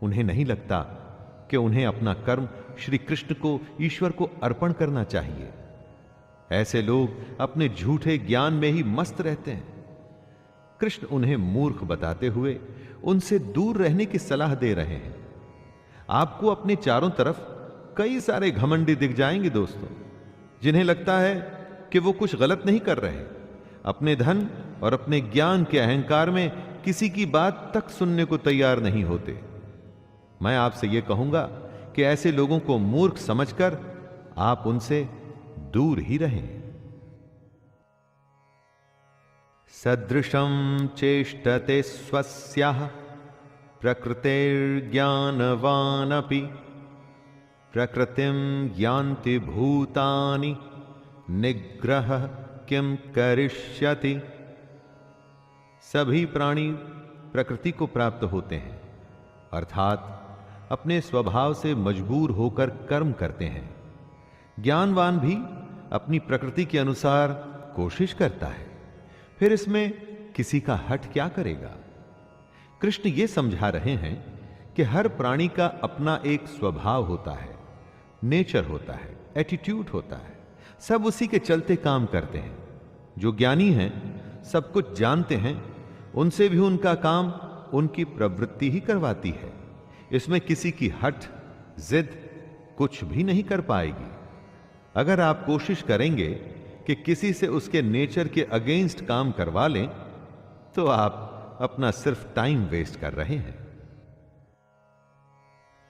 B: उन्हें नहीं लगता कि उन्हें अपना कर्म श्री कृष्ण को, ईश्वर को अर्पण करना चाहिए। ऐसे लोग अपने झूठे ज्ञान में ही मस्त रहते हैं। कृष्ण उन्हें मूर्ख बताते हुए उनसे दूर रहने की सलाह दे रहे हैं। आपको अपने चारों तरफ कई सारे घमंडी दिख जाएंगे दोस्तों, जिन्हें लगता है कि वो कुछ गलत नहीं कर रहे। अपने धन और अपने ज्ञान के अहंकार में किसी की बात तक सुनने को तैयार नहीं होते। मैं आपसे यह कहूंगा कि ऐसे लोगों को मूर्ख समझकर आप उनसे दूर ही रहें। सदृशं चेष्टते स्वस्याः प्रकृतेर्ज्ञानवानपि प्रकृतिं यान्ति भूतानि निग्रह किं करिष्यति। सभी प्राणी प्रकृति को प्राप्त होते हैं, अर्थात अपने स्वभाव से मजबूर होकर कर्म करते हैं। ज्ञानवान भी अपनी प्रकृति के अनुसार कोशिश करता है, फिर इसमें किसी का हट क्या करेगा। कृष्ण ये समझा रहे हैं कि हर प्राणी का अपना एक स्वभाव होता है, नेचर होता है, एटीट्यूड होता है। सब उसी के चलते काम करते हैं। जो ज्ञानी हैं, सब कुछ जानते हैं, उनसे भी उनका काम उनकी प्रवृत्ति ही करवाती है। इसमें किसी की हट, जिद कुछ भी नहीं कर पाएगी। अगर आप कोशिश करेंगे कि किसी से उसके नेचर के अगेंस्ट काम करवा लें, तो आप अपना सिर्फ टाइम वेस्ट कर रहे हैं।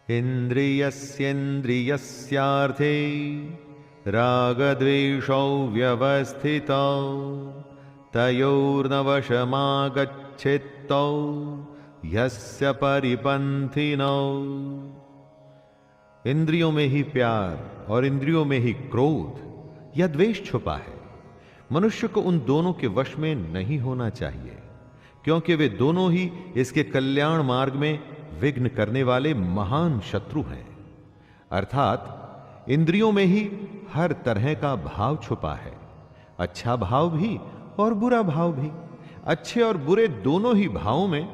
B: इंद्रियस्येन्द्रियस्यार्थे रागद्वेषौ व्यवस्थितौ तयोर्न वशमागच्छेत्तौ यस्य परिपन्थिनौ। इंद्रियों में ही प्यार और इंद्रियों में ही क्रोध या द्वेष छुपा है। मनुष्य को उन दोनों के वश में नहीं होना चाहिए, क्योंकि वे दोनों ही इसके कल्याण मार्ग में विघ्न करने वाले महान शत्रु हैं। अर्थात इंद्रियों में ही हर तरह का भाव छुपा है, अच्छा भाव भी और बुरा भाव भी। अच्छे और बुरे दोनों ही भावों में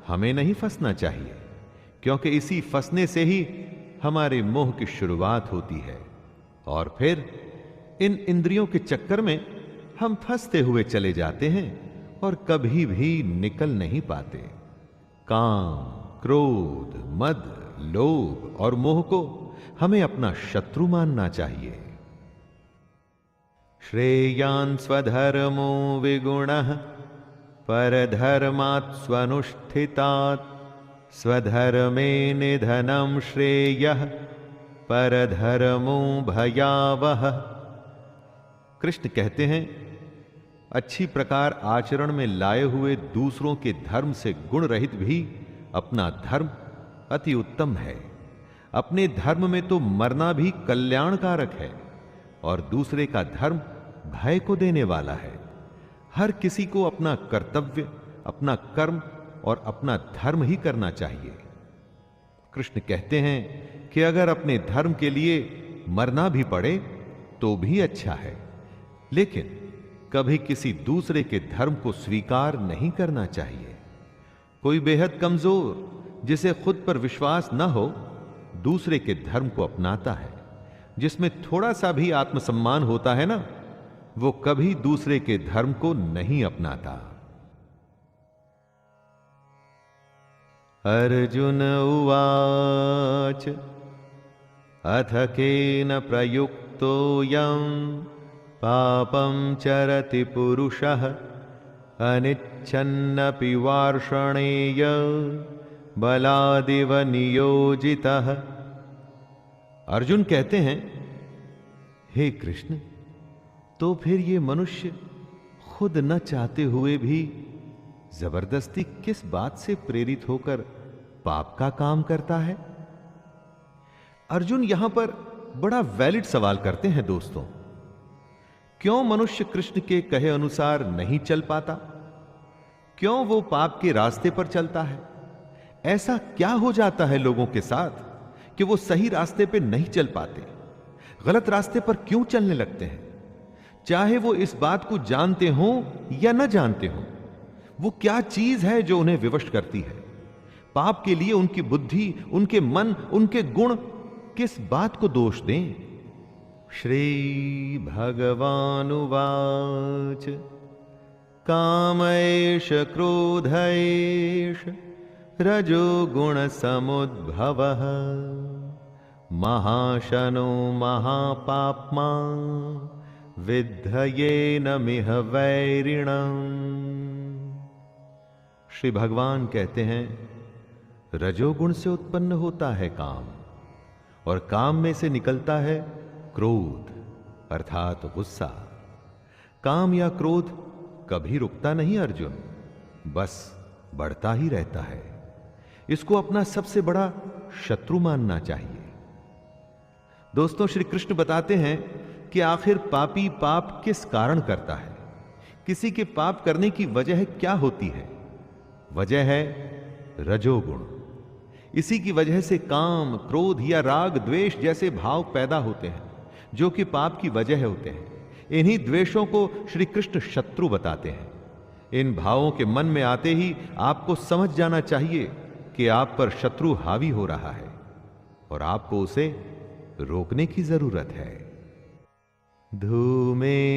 B: हमें नहीं फंसना चाहिए, क्योंकि इसी फंसने से ही हमारे मोह की शुरुआत होती है और फिर इन इंद्रियों के चक्कर में हम फंसते हुए चले जाते हैं और कभी भी निकल नहीं पाते। काम, क्रोध, मद, लोभ और मोह को हमें अपना शत्रु मानना चाहिए। श्रेयान् स्वधर्मो विगुणः परधर्मात् स्वनुष्ठितात् स्वधर्मे निधनं श्रेयः परधर्मो भयावह। कृष्ण कहते हैं, अच्छी प्रकार आचरण में लाए हुए दूसरों के धर्म से गुण रहित भी अपना धर्म अति उत्तम है। अपने धर्म में तो मरना भी कल्याणकारक है और दूसरे का धर्म भय को देने वाला है। हर किसी को अपना कर्तव्य, अपना कर्म और अपना धर्म ही करना चाहिए। कृष्ण कहते हैं कि अगर अपने धर्म के लिए मरना भी पड़े तो भी अच्छा है, लेकिन कभी किसी दूसरे के धर्म को स्वीकार नहीं करना चाहिए। कोई बेहद कमजोर, जिसे खुद पर विश्वास न हो, दूसरे के धर्म को अपनाता है। जिसमें थोड़ा सा भी आत्मसम्मान होता है ना, वो कभी दूसरे के धर्म को नहीं अपनाता। अर्जुन उवाच अथ केन प्रयुक्तोऽयं पापं चरति पुरुषः अनिच्छन्नपि वार्ष्णेय बलादिव नियोजितः। अर्जुन कहते हैं, हे कृष्ण, तो फिर ये मनुष्य खुद न चाहते हुए भी जबरदस्ती किस बात से प्रेरित होकर पाप का काम करता है? अर्जुन यहां पर बड़ा वैलिड सवाल करते हैं दोस्तों। क्यों मनुष्य कृष्ण के कहे अनुसार नहीं चल पाता? क्यों वो पाप के रास्ते पर चलता है? ऐसा क्या हो जाता है लोगों के साथ कि वो सही रास्ते पे नहीं चल पाते, गलत रास्ते पर क्यों चलने लगते हैं? चाहे वो इस बात को जानते हो या न जानते हो, वो क्या चीज है जो उन्हें विवश करती है? पाप के लिए उनकी बुद्धि, उनके मन, उनके गुण किस बात को दोष दें? श्री भगवानुवाच कामैष क्रोधैष रजो गुण समुद्भवः महाशनो महापाप्मा विद्धयेनमिह वैरिणम्। श्री भगवान कहते हैं, रजोगुण से उत्पन्न होता है काम, और काम में से निकलता है क्रोध अर्थात गुस्सा। काम या क्रोध कभी रुकता नहीं अर्जुन, बस बढ़ता ही रहता है। इसको अपना सबसे बड़ा शत्रु मानना चाहिए। दोस्तों, श्री कृष्ण बताते हैं कि आखिर पापी पाप किस कारण करता है, किसी के पाप करने की वजह क्या होती है? वजह है रजोगुण। इसी की वजह से काम, क्रोध या राग, द्वेष जैसे भाव पैदा होते हैं, जो कि पाप की वजह होते हैं। इन्हीं द्वेषों को श्री कृष्ण शत्रु बताते हैं। इन भावों के मन में आते ही आपको समझ जाना चाहिए कि आप पर शत्रु हावी हो रहा है और आपको उसे रोकने की जरूरत है। धूमेनाव्रियते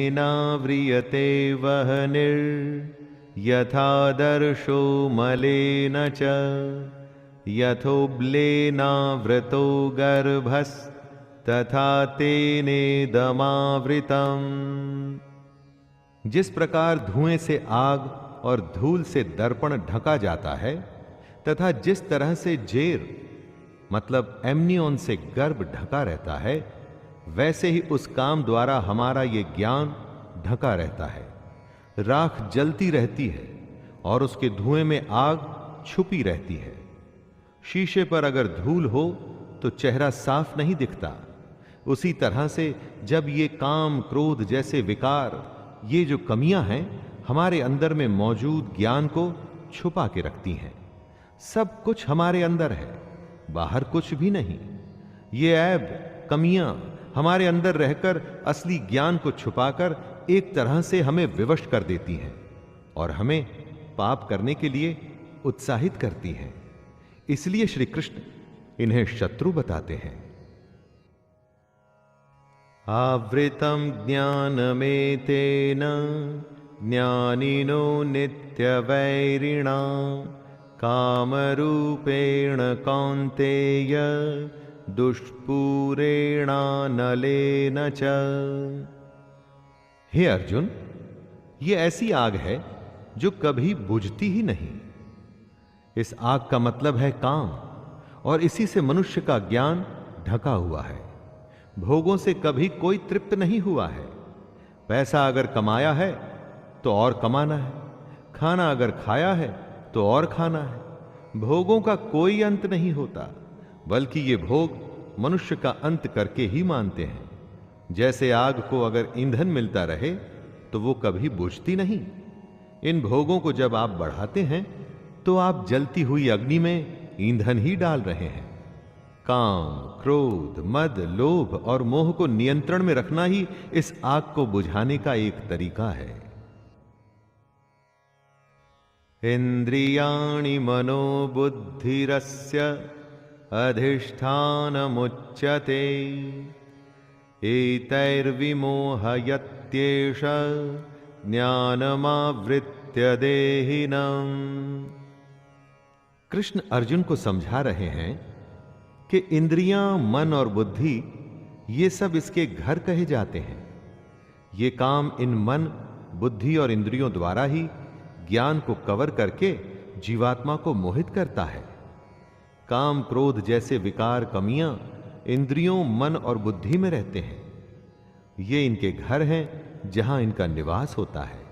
B: वह्निर् यथादर्शो मलेन च यथोब्लेनावृतो गर्भस्तथा तेनेदमावृतम्। जिस प्रकार धुएं से आग और धूल से दर्पण ढका जाता है, तथा जिस तरह से जेर मतलब एमनियन से गर्भ ढका रहता है, वैसे ही उस काम द्वारा हमारा ये ज्ञान ढका रहता है। राख जलती रहती है और उसके धुएं में आग छुपी रहती है। शीशे पर अगर धूल हो तो चेहरा साफ नहीं दिखता। उसी तरह से जब ये काम, क्रोध जैसे विकार, ये जो कमियां हैं, हमारे अंदर में मौजूद ज्ञान को छुपा के रखती हैं। सब कुछ हमारे अंदर है, बाहर कुछ भी नहीं। ये ऐब, कमियां हमारे अंदर रहकर असली ज्ञान को छुपाकर एक तरह से हमें विवश कर देती हैं और हमें पाप करने के लिए उत्साहित करती हैं। इसलिए श्री कृष्ण इन्हें शत्रु बताते हैं। आवृतम ज्ञानमेतेन ज्ञानिनो नित्यवैरिणा कामरूपेण कौन्तेय दुष्पूरेणानलेन च। हे अर्जुन, ये ऐसी आग है जो कभी बुझती ही नहीं। इस आग का मतलब है काम, और इसी से मनुष्य का ज्ञान ढका हुआ है। भोगों से कभी कोई तृप्त नहीं हुआ है। पैसा अगर कमाया है तो और कमाना है, खाना अगर खाया है तो और खाना है। भोगों का कोई अंत नहीं होता, बल्कि ये भोग मनुष्य का अंत करके ही मानते हैं। जैसे आग को अगर ईंधन मिलता रहे तो वो कभी बुझती नहीं। इन भोगों को जब आप बढ़ाते हैं तो आप जलती हुई अग्नि में ईंधन ही डाल रहे हैं। काम, क्रोध, मद, लोभ और मोह को नियंत्रण में रखना ही इस आग को बुझाने का एक तरीका है। इंद्रियाणि मनोबुद्धिरस्य अधिष्ठानमुच्यते एतैर्विमोहयत्येष ज्ञानमावृत्य देहिनम्। कृष्ण अर्जुन को समझा रहे हैं कि इंद्रियां, मन और बुद्धि ये सब इसके घर कहे जाते हैं। ये काम इन मन, बुद्धि और इंद्रियों द्वारा ही ज्ञान को कवर करके जीवात्मा को मोहित करता है। काम, क्रोध जैसे विकार, कमियां इंद्रियों, मन और बुद्धि में रहते हैं। ये इनके घर हैं जहां इनका निवास होता है।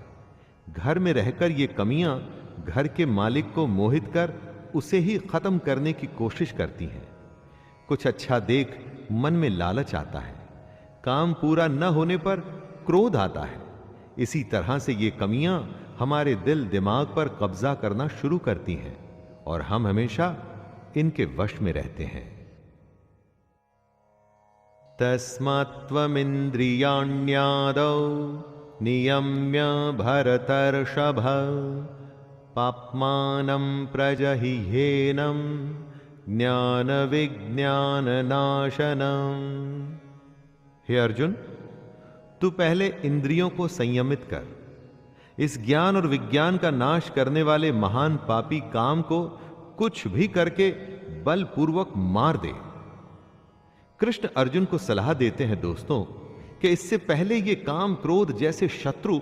B: घर में रहकर ये कमियां घर के मालिक को मोहित कर उसे ही खत्म करने की कोशिश करती हैं। कुछ अच्छा देख मन में लालच आता है। काम पूरा न होने पर क्रोध आता है। इसी तरह से ये कमियां हमारे दिल दिमाग पर कब्जा करना शुरू करती हैं और हम हमेशा इनके वश में रहते हैं। तस्मात्त्वमिन्द्रियाण्यादौ नियम्य भरतर्षभ पाप्मानं प्रजहिह्येनं ज्ञान विज्ञान नाशनम्। हे अर्जुन, तू पहले इंद्रियों को संयमित कर। इस ज्ञान और विज्ञान का नाश करने वाले महान पापी काम को कुछ भी करके बलपूर्वक मार दे। कृष्ण अर्जुन को सलाह देते हैं दोस्तों कि इससे पहले ये काम, क्रोध जैसे शत्रु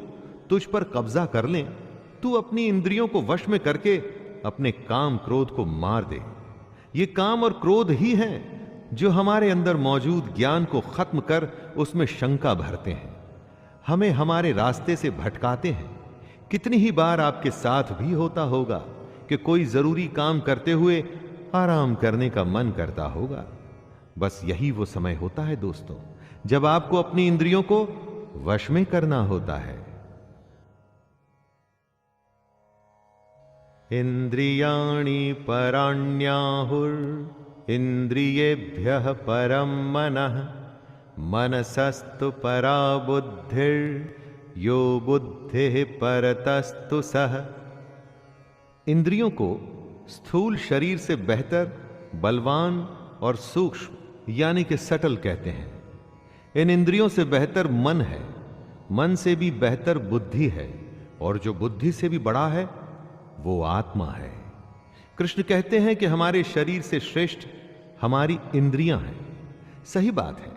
B: तुझ पर कब्जा कर लें, तू अपनी इंद्रियों को वश में करके अपने काम, क्रोध को मार दे। ये काम और क्रोध ही हैं जो हमारे अंदर मौजूद ज्ञान को खत्म कर उसमें शंका भरते हैं, हमें हमारे रास्ते से भटकाते हैं। कितनी ही बार आपके साथ भी होता होगा कि कोई जरूरी काम करते हुए आराम करने का मन करता होगा। बस यही वो समय होता है दोस्तों, जब आपको अपनी इंद्रियों को वश में करना होता है। इंद्रियाणि पराण्याहुर इंद्रियेभ्यः परं मनः मनसस्तु परा बुद्धिर् यो बुद्धिः परतस्तु सः। इंद्रियों को स्थूल शरीर से बेहतर, बलवान और सूक्ष्म यानी कि सटल कहते हैं। इन इंद्रियों से बेहतर मन है, मन से भी बेहतर बुद्धि है, और जो बुद्धि से भी बड़ा है वो आत्मा है। कृष्ण कहते हैं कि हमारे शरीर से श्रेष्ठ हमारी इंद्रियां हैं। सही बात है,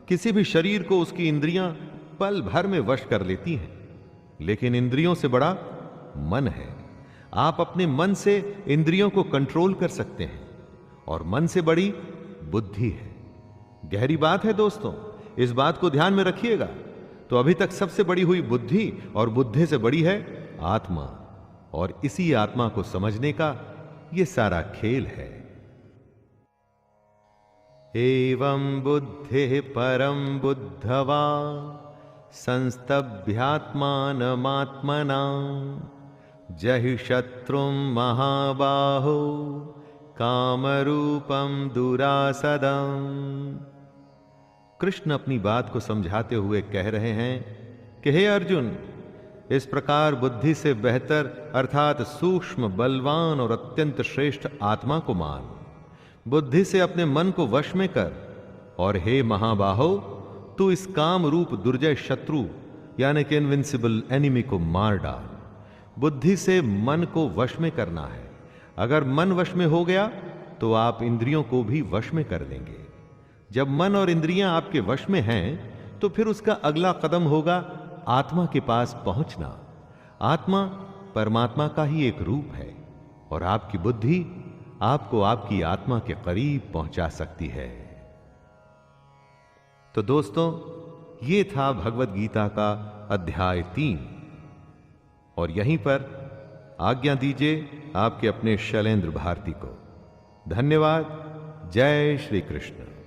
B: किसी भी शरीर को उसकी इंद्रियां पल भर में वश कर लेती हैं, लेकिन इंद्रियों से बड़ा मन है। आप अपने मन से इंद्रियों को कंट्रोल कर सकते हैं, और मन से बड़ी बुद्धि है। गहरी बात है दोस्तों, इस बात को ध्यान में रखिएगा। तो अभी तक सबसे बड़ी हुई बुद्धि, और बुद्धि से बड़ी है आत्मा, और इसी आत्मा को समझने का यह सारा खेल है। एवं बुद्धि परम बुद्धवा संस्तभ्यात्मानमात्मना जहि शत्रुं महाबाहो कामरूपम दुरासदम्। कृष्ण अपनी बात को समझाते हुए कह रहे हैं कि हे अर्जुन, इस प्रकार बुद्धि से बेहतर अर्थात सूक्ष्म, बलवान और अत्यंत श्रेष्ठ आत्मा को मान। बुद्धि से अपने मन को वश में कर, और हे महाबाहो, तू इस काम रूप दुर्जय शत्रु यानी कि इनविंसिबल एनिमी को मार डाल। बुद्धि से मन को वश में करना है। अगर मन वश में हो गया तो आप इंद्रियों को भी वश में कर लेंगे। जब मन और इंद्रियां आपके वश में हैं तो फिर उसका अगला कदम होगा आत्मा के पास पहुंचना। आत्मा परमात्मा का ही एक रूप है और आपकी बुद्धि आपको आपकी आत्मा के करीब पहुंचा सकती है। तो दोस्तों, ये था भगवत गीता का अध्याय 3 और यहीं पर आज्ञा दीजिए आपके अपने शैलेंद्र भारती को। धन्यवाद। जय श्री कृष्ण।